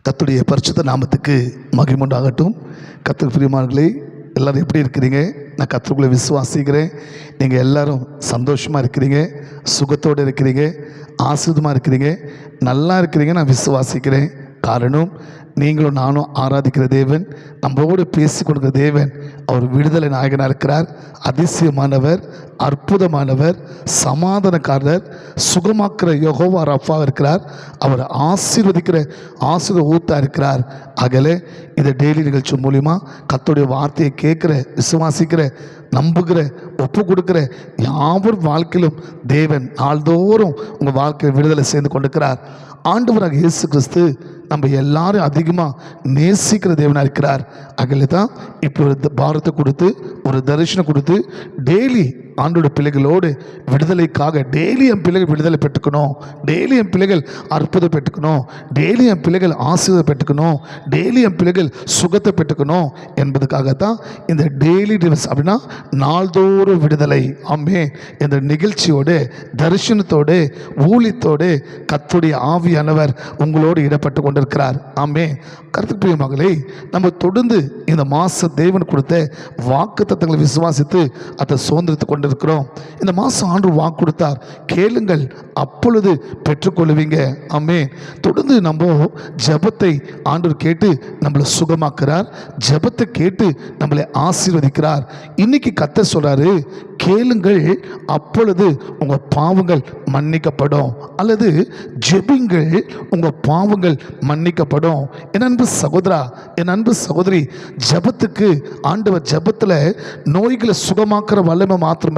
கர்த்தருடைய பரிசுத்த நாமத்துக்கு மகிமை உண்டாகட்டும். கர்த்தருக்கு பிரியமானவர்களே, எல்லோரும் எப்படி இருக்கிறீங்க? நான் கர்த்தருக்குள்ளே விசுவாசிக்கிறேன். நீங்கள் எல்லோரும் சந்தோஷமாக இருக்கிறீங்க, சுகத்தோடு இருக்கிறீங்க, ஆசீர்வாதமாக இருக்கிறீங்க, நல்லா இருக்கிறீங்க. நான் விசுவாசிக்கிறேன். காரணம், நீங்களும் நானும் ஆராதிக்கிற தேவன், நம்மளோடு பேசி கொடுக்குற தேவன், அவர் விடுதலை நாயகனாக இருக்கிறார். அதிசயமானவர், அற்புதமானவர், சமாதானக்காரர், சுகமாக்குற யெகோவா ராஃபா இருக்கிறார். அவர் ஆசீர்வதிக்கிற ஆசீர்வாத ஊத்தாக இருக்கிறார். ஆகல இந்த டெய்லி நிகழ்ச்சி மூலிமா கர்த்தருடைய வார்த்தையை கேட்குற, விசுவாசிக்கிற, நம்புகிற, ஒப்பு கொடுக்குற யாவர் வாழ்க்கையிலும் தேவன் நாள்தோறும் உங்கள் வாழ்க்கையை விடுதலை செய்து கொண்டிருக்கிறார். ஆண்டவராக இயேசு கிறிஸ்து நம்ம எல்லாரும் அதிகமாக நேசிக்கிற தேவனாக இருக்கிறார். அகல தான் இப்போ ஒரு பாரத்தை கொடுத்து, ஒரு தரிசனம் கொடுத்து, டெய்லி ஆண்டோட பிள்ளைகளோடு விடுதலைக்காக டெய்லி என் பிள்ளைகள் விடுதலை பெற்றுக்கணும், டெய்லி என் பிள்ளைகள் அற்புதம் பெற்றுக்கணும், டெய்லி என் பிள்ளைகள் ஆசீர்வாதம் பெற்றுக்கணும், டெய்லி என் பிள்ளைகள் சுகத்தை பெற்றுக்கணும் என்பதுக்காகத்தான் இந்த டெய்லி டிவஸ் அப்படின்னா நாள்தோறும் விடுதலை. ஆமே, இந்த நிகழ்ச்சியோடு, தரிசனத்தோடு, ஊழியத்தோடு கர்த்தருடைய ஆவியானவர் உங்களோடு இடப்பட்டு கொண்டிருக்கிறார். ஆமே, கர்த்தருக்கு பிரியமானவர்களே, நம்ம தொடர்ந்து இந்த மாதம் தேவன் கொடுத்த வாக்குத்தத்தங்களை விசுவாசித்து அதை சுதந்திரத்து கொண்டு இருக்கிறோம். இந்த மாதம் ஆண்டு வாக்கு கொடுத்தார், கேளுங்கள் அப்பொழுது பெற்றுக்கொள்வீங்க. ஆமே, தொடர்ந்து நம்ம ஜெபத்தை ஆண்டவர் கேட்டு நம்மளை சுகமாக்குறார், ஜெபத்தை கேட்டு நம்மளை ஆசீர்வதிக்கிறார். இன்னைக்கு கர்த்தர் சொல்றாரு, கேளுங்கள் அப்பொழுது உங்கள் பாவங்கள் மன்னிக்கப்படும், அல்லது ஜெபிங்கள் உங்கள் பாவங்கள் மன்னிக்கப்படும். என் அன்பு சகோதரா, என் அன்பு சகோதரி, ஜெபத்துக்கு ஆண்டவர் ஜெபத்தில் நோய்களை சுகமாக்குற வல்லமை மாத்திரமில்ல,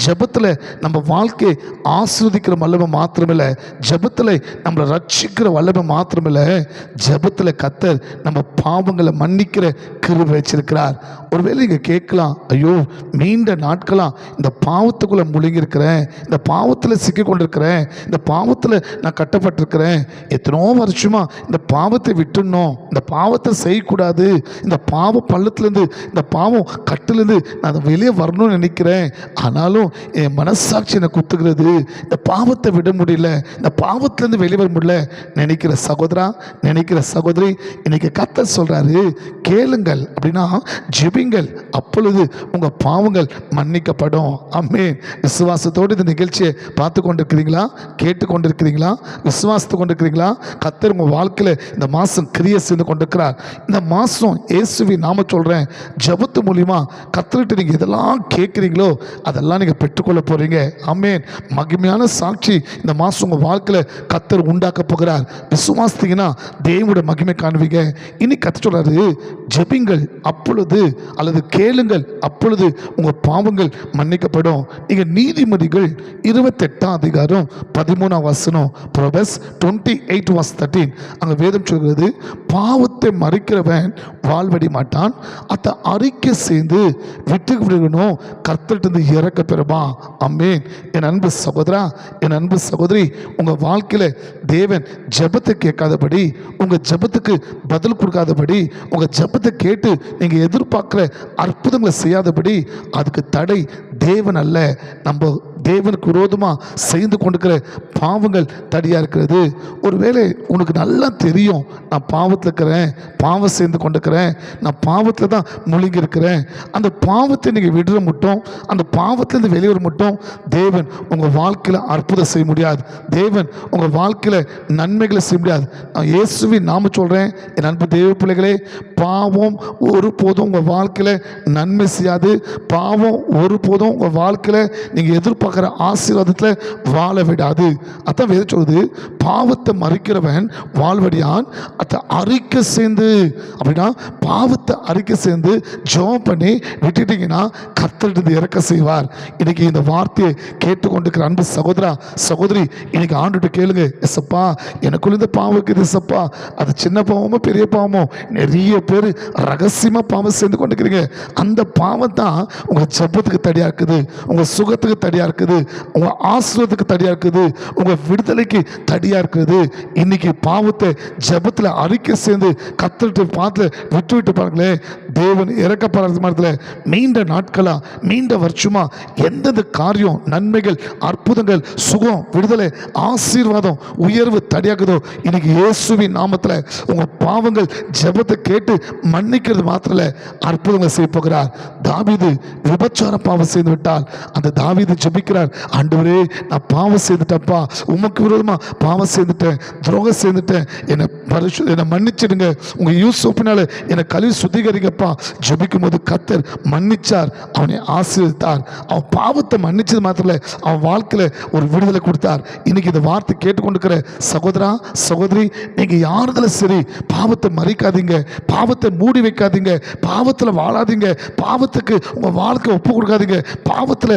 ஜெபத்தில் நம்ம வாழ்க்கையை ஆசீர்வதிக்கிற வல்லமை மாத்திரமில்ல, ஜெபத்தில் நம்மளை ரட்சிக்கிற வல்லமை மாத்திரமில்ல, ஜெபத்தில் கர்த்தர் நம்ம பாவங்களை மன்னிக்கிற கிருபை வச்சிருக்கிறார். ஒருவேளை இங்கே கேட்கலாம், ஐயோ நீண்ட நாட்களாக இந்த பாவத்துக்குள்ளே முழுங்கியிருக்கிறேன், இந்த பாவத்தில் சிக்கி கொண்டிருக்கிறேன், இந்த பாவத்தில் நான் கட்டப்பட்டிருக்கிறேன், எத்தனோ வருஷமா இந்த பாவத்தை விட்டுடணும், இந்த பாவத்தை செய்யக்கூடாது, இந்த பாவ பள்ளத்துலேருந்து, இந்த பாவம் கட்டிலேருந்து நான் வெளியே வரணும்னு நினைக்கிறேன், ஆனாலும் என் மனசாட்சி என்னை குத்துகிறது, இந்த பாவத்தை விட முடியல, இந்த பாவத்திலேருந்து வெளியே வர முடியல நினைக்கிற சகோதரா, நினைக்கிற சகோதரி, இன்னைக்கு கர்த்தர் சொல்கிறாரு, கேளுங்கள் அப்படின்னா ஜெபிங்கள், அப்பொழுது உங்கள் பாவங்கள் மன்னிக்கப்படும். ஆமென். விசுவாசத்தோடு இந்த நிகழ்ச்சியை பார்த்து கொண்டிருக்கிறீங்களா? கேட்டு கொண்டிருக்கிறீங்களா? விசுவாசத்து கொண்டிருக்கிறீங்களா? கர்த்தர் உங்கள் வாழ்க்கையில் இந்த மாதம் கிரியை செய்து கொண்டிருக்கிறார். இந்த மாதம் இயேசுவின் நாம சொல்கிறேன், ஜெபத்து மூலிமா கர்த்தர்கிட்ட நீங்கள் எதெல்லாம் கேட்குறீங்களோ அதெல்லாம் நீங்கள் பெற்றுக்கொள்ள போகிறீங்க. ஆமென். மகிமையான சாட்சி இந்த மாதம் உங்கள் வாழ்க்கையில் கர்த்தர் உண்டாக்க போகிறார். விசுவாசித்தீங்கன்னா தேவனுடைய மகிமை காணுவீங்க. இனி கர்த்தர் சொல்கிறாரு, ஜெபிங்கள் அப்பொழுது, அல்லது கேளுங்கள் அப்பொழுது உங்கள் பாவங்கள் மன்னிக்கப்படும். நீங்கள் நீதிமொழிகள் 28 அதிகாரம் 13 வசனம், Proverbs 28:13, அங்கே வேதம் சொல்கிறது, பாவத்தை மறிக்கிறவன் வாழ்வடி மாட்டான், அதை அறிக்கை செய்து விட்டு விடணும், கர்த்தர்கிட்ட இறக்க பெறுமா. ஆமென். என் அன்பு சகோதரா, என் அன்பு சகோதரி, உங்கள் வாழ்க்கையில் தேவன் ஜெபத்தை கேட்காதபடி, உங்கள் ஜெபத்துக்கு பதில் கொடுக்காதபடி, உங்கள் ஜெபத்தை கேட்டு நீங்கள் எதிர்பார்க்குற அற்புதங்களை செய்யாதபடி அதுக்கு தடை தேவன் அல்ல, நம்ம தேவனுக்கு விரோதமாக செய்து கொண்டிருக்கிற பாவங்கள் தடையாக இருக்கிறது. ஒருவேளை உனக்கு நல்லா தெரியும், நான் பாவத்தில் இருக்கிறேன், பாவம் செய்து கொண்டிருக்கிறேன், நான் பாவத்தில் தான் முழுங்கி இருக்கிறேன், அந்த பாவத்தை நீங்கள் விடுற மட்டும், அந்த பாவத்திலேருந்து வெளியே மட்டும் தேவன் உங்கள் வாழ்க்கையில் அற்புதம் செய்ய முடியாது, தேவன் உங்கள் வாழ்க்கையில் நன்மைகளை செய்ய முடியாது. நான் இயேசுவின் நாம சொல்கிறேன், என் அன்பு தேவ பிள்ளைகளே, பாவம் ஒருபோதும் உங்கள் வாழ்க்கையில் நன்மை செய்யாது, பாவம் ஒருபோதும் உங்கள் வாழ்க்கையில் நீங்கள் எதிர்பார்க்குற ஆசீர்வாதத்தில் வாழ விடாது. அதான் வேதம் சொல்லுது, பாவத்தை மறிக்கிறவன் வாழ்வடியான், அதை அறிக்கை சேர்ந்து, அப்படின்னா பாவத்தை அறிக்கை சேர்ந்து ஜெபம் பண்ணி விட்டுட்டீங்கன்னா கர்த்தர் இறக்க செய்வார். இன்னைக்கு இந்த வார்த்தையை கேட்டுக்கொண்டிருக்கிற அன்பு சகோதரா, சகோதரி, இன்னைக்கு ஆண்டுகிட்ட கேளுங்க, எஸ்ப்பா எனக்குள்ள இந்த பாவம் இருக்குது எஸ்ப்பா, அது சின்ன பாவமோ பெரிய பாவமோ, நிறைய பேர் ரகசியமாக பாவம் சேர்ந்து கொண்டிருக்கிறீங்க, அந்த பாவம் தான் உங்கள் ஜெபத்துக்கு தடையாக இருக்குது, உங்கள் சுகத்துக்கு தடையாக இருக்குது, இருக்குது, உங்கள் ஆசீர்வாதத்துக்கு தடையாக இருக்குது, உங்கள் விடுதலைக்கு தடையாக இருக்குது. இன்னைக்கு பாவத்தை ஜெபத்தில் அறிக்கை சேர்ந்து கத்தர்கிட்ட பார்த்து விட்டு பாருங்களேன். தேவன் இறக்கப்படுற மாதிரி நீண்ட நாட்களாக நீண்ட வருஷமாக எந்தெந்த காரியம், நன்மைகள், அற்புதங்கள், சுகம், விடுதலை, ஆசீர்வாதம், உயர்வு தடையாக்குதோ இன்னைக்கு இயேசுவின் நாமத்தில் உங்கள் பாவங்கள் ஜெபத்தை கேட்டு மன்னிக்கிறது மாத்திரம் அற்புதங்களை செய்ய போகிறார். தாவீது விபச்சார பாவம் செய்து விட்டால் அந்த தாவீது ஜெபிக்கிறார், ஆண்டவரே நான் பாவம் செய்துட்டப்பா, உமக்கு விரோதமா பாவம் செய்துட்டேன், துரோகம் செய்துட்டேன், என்னை மன்னிச்சிடுங்க, உங்க யூசுப்பினால என்னை கழுவி சுத்திகரிங்கப்பா. ஜெபிக்கும் போது கர்த்தர் மன்னிச்சார், அவனை ஆசீர்வதித்தார். அவன் பாவத்தை மன்னிச்சது மாத்திரம் அவன் வாழ்க்கையில ஒரு விடுதலை கொடுத்தார். இன்னைக்கு இந்த வார்த்தை கேட்டுக்கொண்டிருக்கிற சகோதரா சகோதரி, நீங்க யாருதுல சரி பாவத்தை மறைக்காதீங்க, பாவத்தை மூடி வைக்காதீங்க, பாவத்தில் வாழாதீங்க, பாவத்துக்கு உங்க வாழ்க்கை ஒப்பு கொடுக்காதீங்க, பாவத்தில்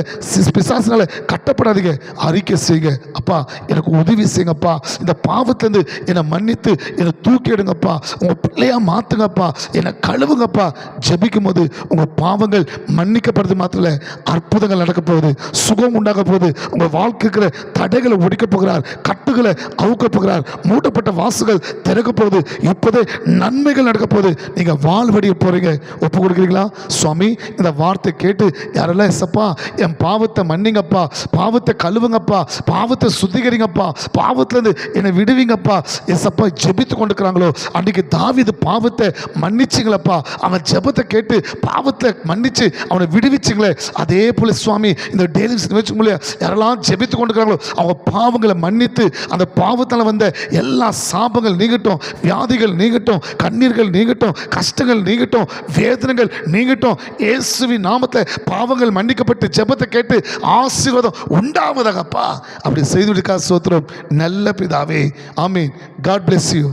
பிசாசினால கட்டப்படாதீங்க. அறிக்கை செய்யுங்க, அப்பா எனக்கு உதவி செய்யுங்கப்பா, இந்த பாவத்திலிருந்து என்னை மன்னித்து என்னை தூக்கி எடுங்கப்பா, உங்க பிள்ளையா மாத்துங்கப்பா, என்னை கழுவுங்கப்பா. ஜெபிக்கும் போது உங்க பாவங்கள் மன்னிக்கப்படுறது மாத்திர அற்புதங்கள் நடக்க போகுது, சுகம் உண்டாக போகுது. உங்க வாழ்க்கைக்கிற தடைகளை ஒடிக்க போகிறார், கட்டுகளை அவுக்க போகிறார், மூடப்பட்ட வாசுகள் திறக்க போகுது. இப்போதே நன்மைகள் நடக்க போகுது. நீங்க வாழ்வடைய போறீங்க. ஒப்பு கொடுக்குறீங்களா? சுவாமி, இந்த வார்த்தை கேட்டு யாரெல்லாம் எசப்பா என் பாவத்தை மன்னிங்கப்பா, பாவத்தை கழுவுங்கப்பா, பாவத்தை சுத்திகரிங்கப்பா, பாவத்திலிருந்து என்னை விடுவீங்கப்பா எசப்பா ஜெபித்து கொண்டிருக்கிறாங்களோ, அன்றைக்கு தாவீது பாவத்தை மன்னிச்சிங்களப்பா, அவன் ஜெபத்தை கேட்டு பாவத்தை மன்னிச்சு அவனை விடுவிச்சிங்களே, அதே போல சுவாமி இந்த டெய்லி யாரெல்லாம் ஜெபித்து கொண்டிருக்கிறாங்களோ அவங்க பாவங்களை மன்னித்து அந்த பாவத்தால் வந்த எல்லா சாபங்கள் நீங்கட்டும், வியாதிகள் நீங்கட்டும், கண்ணீர்கள் நீங்கட்டும், கஷ்டங்கள் நீங்கட்டும், வேதனைகள் நீங்கட்டும். இயேசுவின் நாமத்தில் பாவங்கள் மன்னிக்கப்பட்டு ஜெபத்தை கேட்டு ஆசீர்வாதம் உண்டாவதாகப்பா. அப்படி செய்து விடுக்கா சோத்திரம் நல்ல பிதாவே. ஆமீன். God bless you.